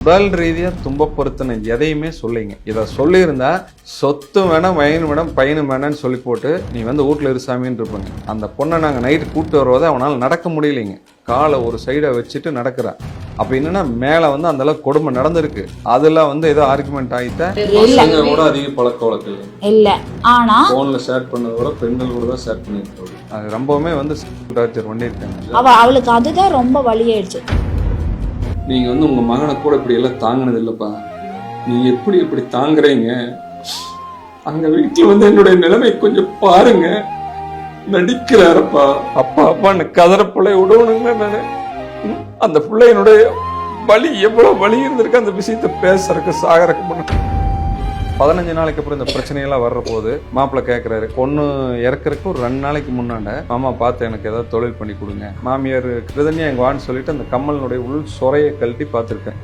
உடல் ரீதியா துன்பப்படுத்தின எதையுமே சொல்லிங்க. இதை சொல்லியிருந்தா சொத்து வேணாம், வயனு வேணாம், பையனு வேணான்னு சொல்லி போட்டு நீ வந்து வீட்டில் இருசாமின்னு இருப்பாங்க. அந்த பொண்ணை நாங்கள் நைட்டு கூப்பிட்டு வருவதை அவனால் நடக்க முடியலைங்க. காலை ஒரு சைடை வச்சுட்டு நடக்கிறா. அப்போ என்னன்னா மேலே வந்து அந்த அளவுக்கு கொடுமை நடந்திருக்கு. அதில் வந்து ஏதோ ஆர்குமெண்ட் ஆகிட்டா கூட அதிக பழக்க வழக்கம் இல்லை. ஆனால் ஃபோனில் ஷேர் பண்ணதை விட பெண்கள் கூட தான் ஷேர் பண்ணியிருக்காங்க. அது ரொம்பவுமே வந்து டார்ச்சர் பண்ணியிருக்காங்க. அவளுக்கு அதுதான் ரொம்ப வலியாயிடுச்சு. நீங்கள் வந்து உங்கள் மகனை கூட இப்படி எல்லாம் தாங்கினது இல்லைப்பா. நீங்கள் எப்படி தாங்குறீங்க? அங்கே வீட்டில் வந்து என்னுடைய நிலைமை கொஞ்சம் பாருங்க. நடிக்கிறாரப்பா. அப்பான்னு கதற பிள்ளை விடணுங்க. நான் அந்த பிள்ளையினுடைய வலி எவ்வளோ வலி இருந்திருக்கு அந்த விஷயத்த பேசுறதுக்கு சாகறதுக்கு முன்னாடி. 15 நாளைக்கு அப்புறம் இந்த பிரச்சனையெல்லாம் வர்ற போது மாப்பிள்ளை கேட்குறாரு, பொண்ணு இறக்குறதுக்கு ஒரு 2 நாளைக்கு முன்னாண்ட மாமா பார்த்து எனக்கு ஏதாவது தொழில் பண்ணி கொடுங்க. மாமியார் கிருதன்யா எங்க வான்னு சொல்லிட்டு அந்த கம்மலினுடைய உள் சொரையை கழட்டி பார்த்துருக்கேன்.